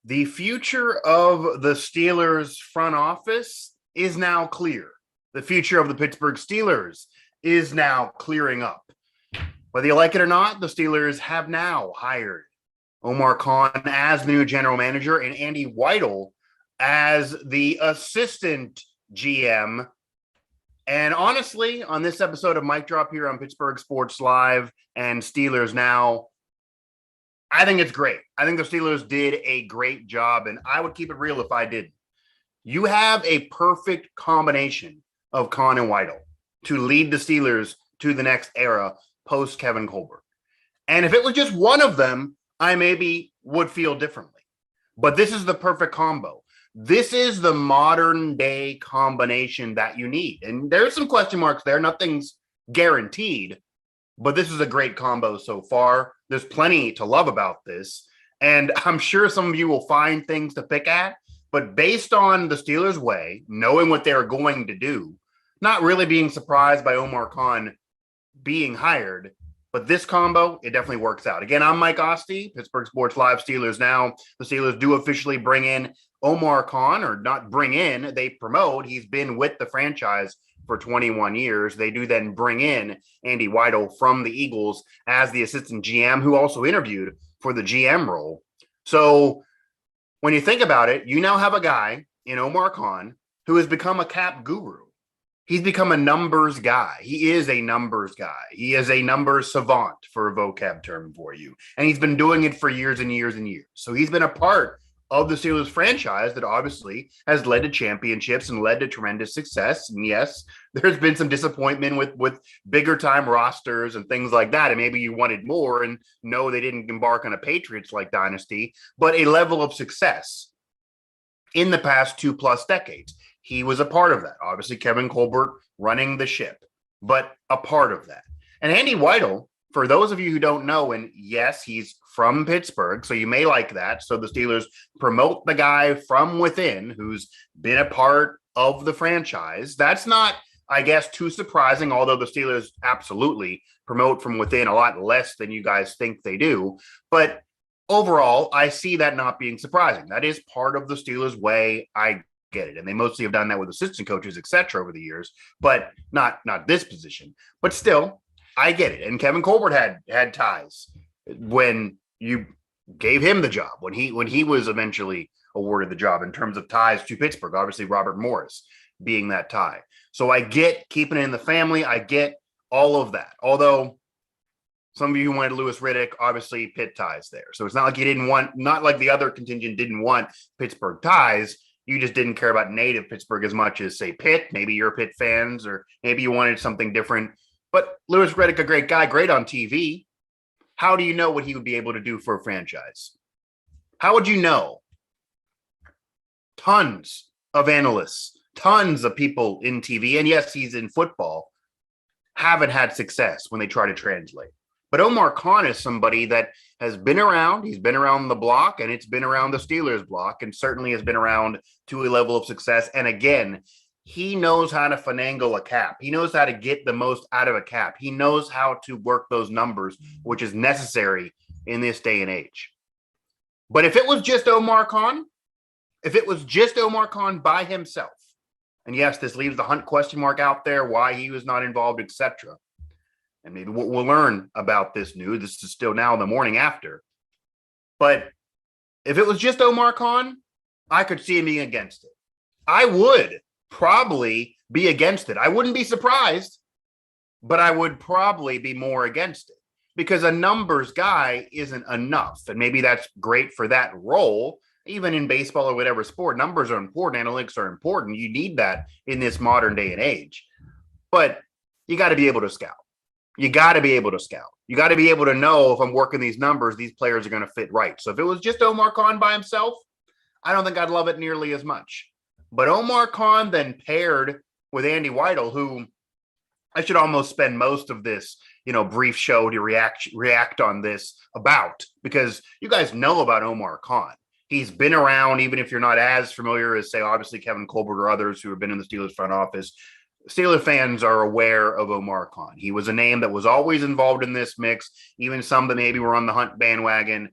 The future of the Steelers front office is now clear. The future of the Pittsburgh Steelers is now clearing up. Whether you like it or not, the Steelers have now hired Omar Khan as the new general manager and Andy Weidl as the assistant GM. And honestly, on this episode of Mic Drop here on Pittsburgh Sports Live and Steelers Now, I think it's great. I think the Steelers did a great job, and I would keep it real if I didn't. You have a perfect combination of Khan and Weidl to lead the Steelers to the next era post Kevin Colbert. And if it was just one of them, I maybe would feel differently. But this is the perfect combo. This is the modern day combination that you need. And there's some question marks there. Nothing's guaranteed, but this is a great combo so far. There's plenty to love about this. And I'm sure some of you will find things to pick at. But based on the Steelers' way, knowing what they're going to do, not really being surprised by Omar Khan being hired, but this combo, it definitely works out. Again, I'm Mike Asti, Pittsburgh Sports Live, Steelers Now. The Steelers do officially bring in Omar Khan, or not bring in, they promote. He's been with the franchise for 21 years. They do then bring in Andy Weidl from the Eagles as the assistant GM, who also interviewed for the GM role. So when you think about it, you now have a guy in Omar Khan who has become a cap guru. He's become a numbers guy. He is a numbers guy. He is a numbers savant, for a vocab term for you. And he's been doing it for years and years and years. So he's been a part of the Steelers franchise that obviously has led to championships and led to tremendous success. And yes, there's been some disappointment with bigger time rosters and things like that. And maybe you wanted more, and no, they didn't embark on a Patriots-like dynasty, but a level of success in the past 2+ decades. He was a part of that. Obviously, Kevin Colbert running the ship, but a part of that. And Andy Weidl, for those of you who don't know, and yes, he's from Pittsburgh, so you may like that. So the Steelers promote the guy from within who's been a part of the franchise. That's not, I guess, too surprising, although the Steelers absolutely promote from within a lot less than you guys think they do. But overall, I see that not being surprising. That is part of the Steelers' way. I get it. And they mostly have done that with assistant coaches, etc., over the years, but not this position. But still, I get it. And Kevin Colbert had ties when you gave him the job, when he was eventually awarded the job in terms of ties to Pittsburgh. Obviously, Robert Morris being that tie. So I get keeping it in the family. I get all of that. Although some of you who wanted Louis Riddick, obviously Pitt ties there. So it's not like you didn't want, not like the other contingent didn't want Pittsburgh ties. You just didn't care about native Pittsburgh as much as, say, Pitt. Maybe you're Pitt fans, or maybe you wanted something different. But Louis Riddick, a great guy, great on TV. How do you know what he would be able to do for a franchise? How would you know? Tons of analysts, tons of people in TV, and yes, he's in football, haven't had success when they try to translate. But Omar Khan is somebody that has been around. He's been around the block, and it's been around the Steelers block, and certainly has been around to a level of success. And again, he knows how to finagle a cap. He knows how to get the most out of a cap. He knows how to work those numbers, which is necessary in this day and age. But if it was just Omar Khan, by himself, and yes, this leaves the Hunt question mark out there, why he was not involved, etc. And maybe we'll learn about this news. This is still now the morning after. But if it was just Omar Khan, I could see him being against it. I would probably be against it. I wouldn't be surprised, but I would probably be more against it, because a numbers guy isn't enough. And maybe that's great for that role. Even in baseball or whatever sport, numbers are important. Analytics are important. You need that in this modern day and age. But you got to be able to scout. You got to be able to scout. You got to be able to know, if I'm working these numbers, these players are going to fit right. So if it was just Omar Khan by himself, I don't think I'd love it nearly as much. But Omar Khan then paired with Andy Weidl, who I should almost spend most of this, brief show to react on this about, because you guys know about Omar Khan. He's been around, even if you're not as familiar as, say, obviously Kevin Colbert or others who have been in the Steelers front office. Steelers fans are aware of Omar Khan. He was a name that was always involved in this mix, even some that maybe were on the Hunt bandwagon.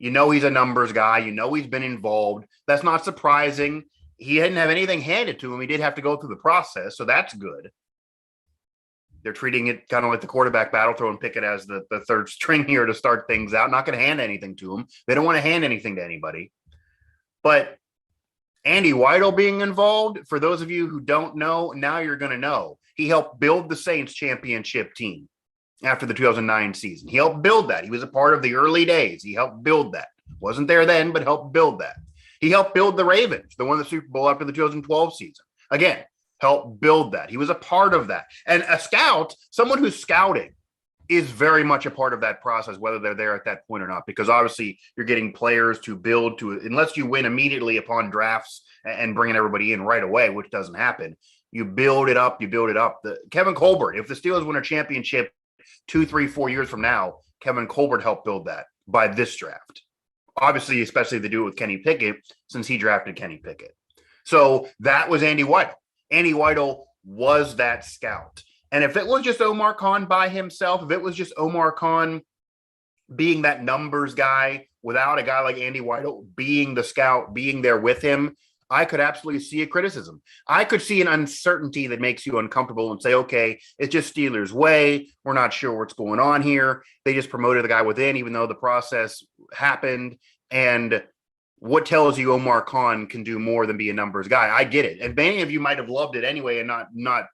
You know he's a numbers guy. You know he's been involved. That's not surprising. He didn't have anything handed to him. He did have to go through the process, so that's good. They're treating it kind of like the quarterback battle, throwing Pickett as the third string here to start things out. Not going to hand anything to him. They don't want to hand anything to anybody. But Andy Weidl being involved, for those of you who don't know, now you're going to know. He helped build the Saints championship team after the 2009 season. He helped build that. He was a part of the early days. He helped build that. Wasn't there then, but helped build that. He helped build the Ravens, the won the Super Bowl after the 2012 season. Again, helped build that. He was a part of that. And a scout, someone who's scouting, is very much a part of that process, whether they're there at that point or not, because obviously you're getting players to build to, unless you win immediately upon drafts and bringing everybody in right away, which doesn't happen. You build it up. Kevin Colbert, if the Steelers win a championship 2, 3, 4 years from now, Kevin Colbert helped build that by this draft. Obviously, especially if they do it with Kenny Pickett, since he drafted Kenny Pickett. So that was Andy Weidl. Andy Weidl was that scout. And if it was just Omar Khan by himself, if it was just Omar Khan being that numbers guy without a guy like Andy Weidl being the scout, being there with him, I could absolutely see a criticism. I could see an uncertainty that makes you uncomfortable and say, okay, it's just Steelers' way. We're not sure what's going on here. They just promoted the guy within, even though the process happened. And what tells you Omar Khan can do more than be a numbers guy? I get it. And many of you might have loved it anyway and not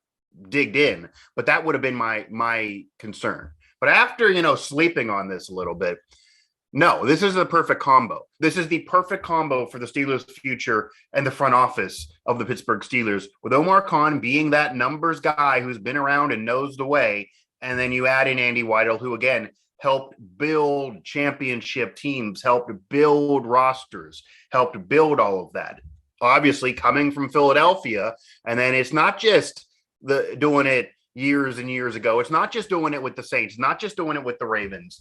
digged in, but that would have been my concern. But after, sleeping on this a little bit, no, this is the perfect combo. This is the perfect combo for the Steelers' future and the front office of the Pittsburgh Steelers, with Omar Khan being that numbers guy who's been around and knows the way. And then you add in Andy Weidl, who, again, helped build championship teams, helped build rosters, helped build all of that. Obviously, coming from Philadelphia. And then it's not just doing it years and years ago. It's not just doing it with the Saints, not just doing it with the Ravens.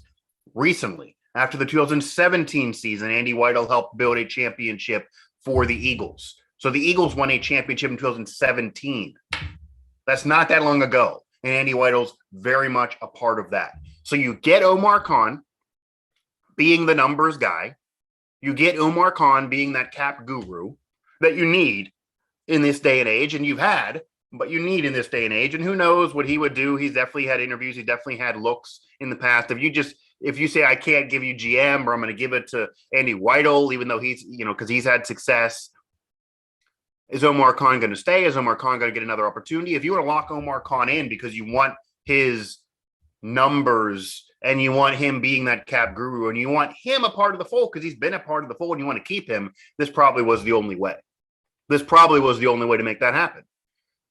Recently, after the 2017 season, Andy Weidl helped build a championship for the Eagles. So the Eagles won a championship in 2017. That's not that long ago. And Andy Weidl's very much a part of that. So you get Omar Khan being the numbers guy. You get Omar Khan being that cap guru that you need in this day and age. And you've had, but you need in this day and age. And who knows what he would do. He's definitely had interviews. He definitely had looks in the past. If you say, I can't give you GM, or I'm going to give it to Andy Weidl, even though he's, because he's had success, is Omar Khan going to stay? Is Omar Khan going to get another opportunity? If you want to lock Omar Khan in because you want his numbers and you want him being that cap guru and you want him a part of the fold because he's been a part of the fold and you want to keep him, this probably was the only way. This probably was the only way to make that happen.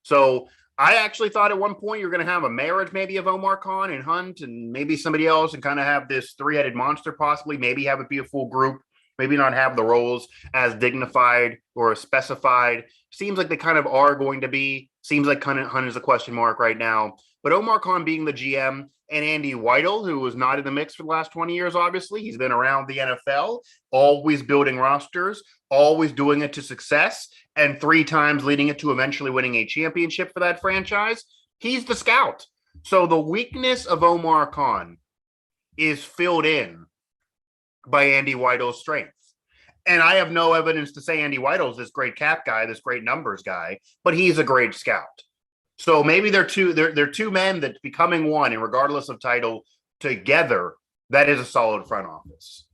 So I actually thought at one point you're going to have a marriage maybe of Omar Khan and Hunt and maybe somebody else and kind of have this three-headed monster possibly, maybe have it be a full group, maybe not have the roles as dignified or specified. Seems like they kind of are going to be. Seems like Hunt is a question mark right now. But Omar Khan being the GM and Andy Weidl, who was not in the mix for the last 20 years, obviously. He's been around the NFL, always building rosters, always doing it to success, and 3 times leading it to eventually winning a championship for that franchise. He's the scout. So the weakness of Omar Khan is filled in by Andy Weidl's strength. And I have no evidence to say Andy Weidl's this great cap guy, this great numbers guy, but he's a great scout. So maybe they're two men that's becoming one, and regardless of title, together, that is a solid front office.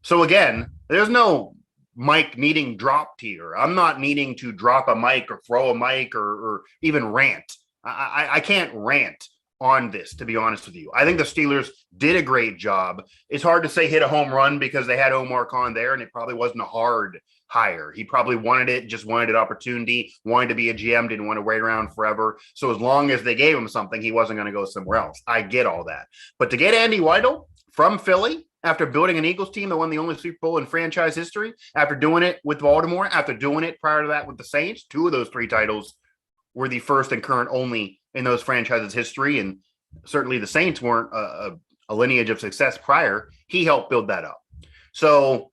So again, there's no mic needing dropped here. I'm not needing to drop a mic or throw a mic or even rant. I can't rant on this, to be honest with you. I think the Steelers did a great job. It's hard to say hit a home run because they had Omar Khan there, and it probably wasn't a hard hire. He probably wanted it, just wanted an opportunity, wanted to be a GM, didn't want to wait around forever. So as long as they gave him something, he wasn't going to go somewhere else. I get all that. But to get Andy Weidl from Philly, after building an Eagles team that won the only Super Bowl in franchise history, after doing it with Baltimore, after doing it prior to that with the Saints, 2 of those 3 titles were the first and current only in those franchises' history. And certainly the Saints weren't a lineage of success prior. He helped build that up. So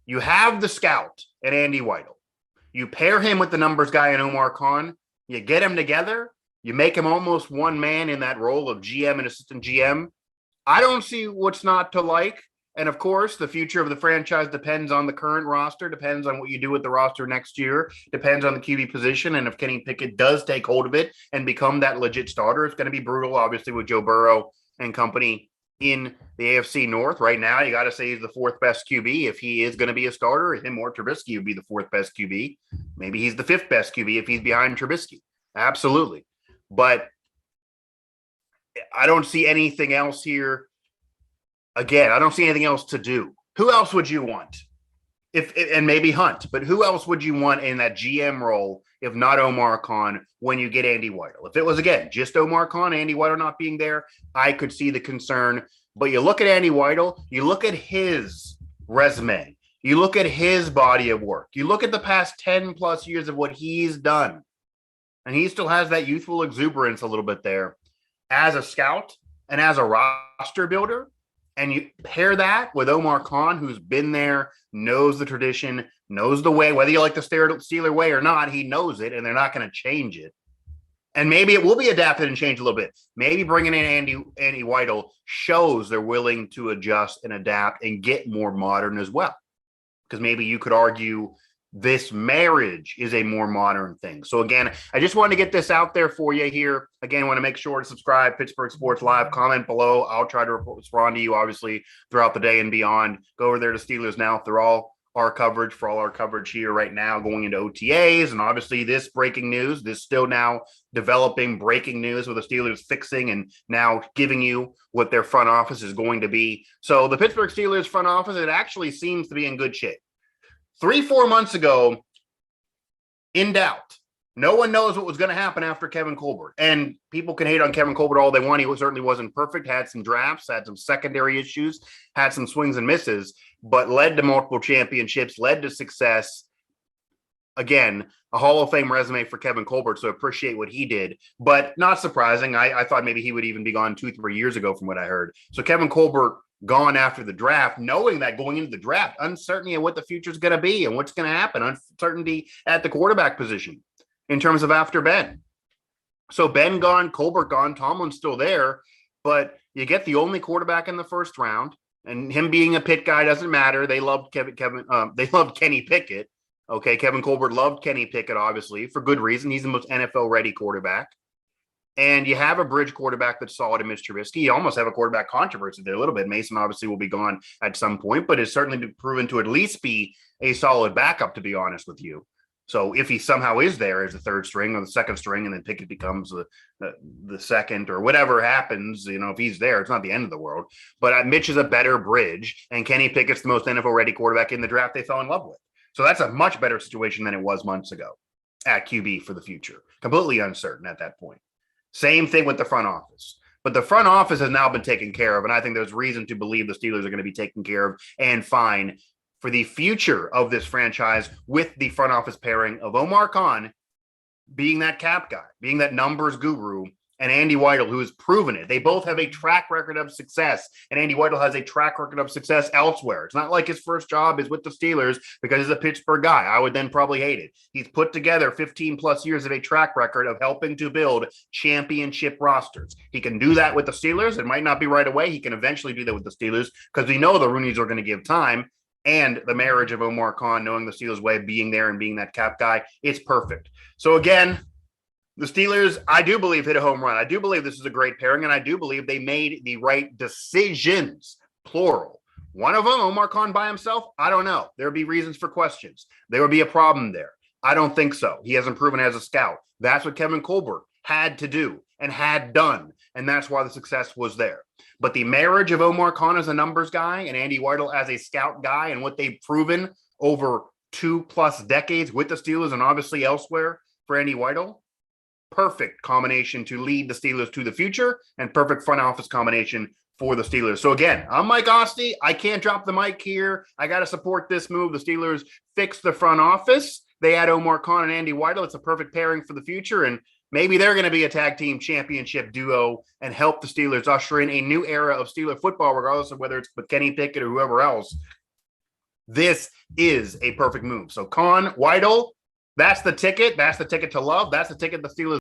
you have the scout and Andy Weidl. You pair him with the numbers guy and Omar Khan. You get them together. You make him almost one man in that role of GM and assistant GM. I don't see what's not to like. And of course, the future of the franchise depends on the current roster, depends on what you do with the roster next year, depends on the QB position. And if Kenny Pickett does take hold of it and become that legit starter, it's going to be brutal, obviously, with Joe Burrow and company in the AFC North. Right now, you got to say he's the fourth best QB. If he is going to be a starter, him or Trubisky would be the fourth best QB. Maybe he's the fifth best QB if he's behind Trubisky. Absolutely. But I don't see anything else here. Again, I don't see anything else to do. Who else would you want? And maybe Hunt, but who else would you want in that GM role if not Omar Khan when you get Andy Weidl? If it was, again, just Omar Khan, Andy Weidl not being there, I could see the concern. But you look at Andy Weidl, you look at his resume, you look at his body of work, you look at the past 10 plus years of what he's done, and he still has that youthful exuberance a little bit there as a scout and as a roster builder. And you pair that with Omar Khan, who's been there, knows the tradition, knows the way, whether you like the Steeler way or not, he knows it, and they're not going to change it. And maybe it will be adapted and changed a little bit. Maybe bringing in Andy Weidl shows they're willing to adjust and adapt and get more modern as well. Because maybe you could argue this marriage is a more modern thing. So again, I just wanted to get this out there for you here. Again, I want to make sure to subscribe, Pittsburgh Sports Live, comment below. I'll try to respond to you, obviously, throughout the day and beyond. Go over there to Steelers Now for all our coverage here right now, going into OTAs. And obviously this breaking news, this still now developing breaking news with the Steelers fixing and now giving you what their front office is going to be. So the Pittsburgh Steelers front office, it actually seems to be in good shape. 3-4 months ago, in doubt. No one knows what was going to happen after Kevin Colbert. And people can hate on Kevin Colbert all they want. He certainly wasn't perfect, had some drafts, had some secondary issues, had some swings and misses, but led to multiple championships, led to success. Again, a Hall of Fame resume for Kevin Colbert, so appreciate what he did. But not surprising. I thought maybe he would even be gone 2-3 years ago from what I heard. So Kevin Colbert gone after the draft, knowing that going into the draft, uncertainty of what the future is going to be and what's going to happen, uncertainty at the quarterback position in terms of after Ben. So Ben gone, Colbert gone, Tomlin's still there, but you get the only quarterback in the first round, and him being a Pitt guy doesn't matter. They loved they loved Kenny Pickett. Okay, Kevin Colbert loved Kenny Pickett, obviously, for good reason. He's the most NFL-ready quarterback. And you have a bridge quarterback that's solid in Mitch Trubisky. You almost have a quarterback controversy there a little bit. Mason obviously will be gone at some point, but has certainly been proven to at least be a solid backup, to be honest with you. So if he somehow is there as the third string or the second string, and then Pickett becomes the second or whatever happens, if he's there, it's not the end of the world. But Mitch is a better bridge, and Kenny Pickett's the most NFL-ready quarterback in the draft they fell in love with. So that's a much better situation than it was months ago at QB for the future. Completely uncertain at that point. Same thing with the front office. But the front office has now been taken care of, and I think there's reason to believe the Steelers are going to be taken care of and fine for the future of this franchise with the front office pairing of Omar Khan being that cap guy, being that numbers guru, and Andy Weidl, who has proven it. They both have a track record of success, and Andy Weidl has a track record of success elsewhere. It's not like his first job is with the Steelers because he's a Pittsburgh guy. I would then probably hate it. He's put together 15 plus years of a track record of helping to build championship rosters. He can do that with the Steelers. It might not be right away. He can eventually do that with the Steelers because we know the Rooneys are going to give time. And the marriage of Omar Khan, knowing the Steelers way, being there and being that cap guy, it's perfect. So again, the Steelers, I do believe, hit a home run. I do believe this is a great pairing, and I do believe they made the right decisions, plural. One of them, Omar Khan by himself, I don't know. There would be reasons for questions. There would be a problem there. I don't think so. He hasn't proven as a scout. That's what Kevin Colbert had to do and had done, and that's why the success was there. But the marriage of Omar Khan as a numbers guy and Andy Weidl as a scout guy and what they've proven over 2+ decades with the Steelers and obviously elsewhere for Andy Weidl, perfect combination to lead the Steelers to the future and perfect front office combination for the Steelers. So again, I'm Mike Asti. I can't drop the mic here. I got to support this move. The Steelers fixed the front office. They had Omar Khan and Andy Weidl. It's a perfect pairing for the future. And maybe they're going to be a tag team championship duo and help the Steelers usher in a new era of Steeler football, regardless of whether it's with Kenny Pickett or whoever else. This is a perfect move. So Khan, Weidl, that's the ticket. That's the ticket to love. That's the ticket the Steelers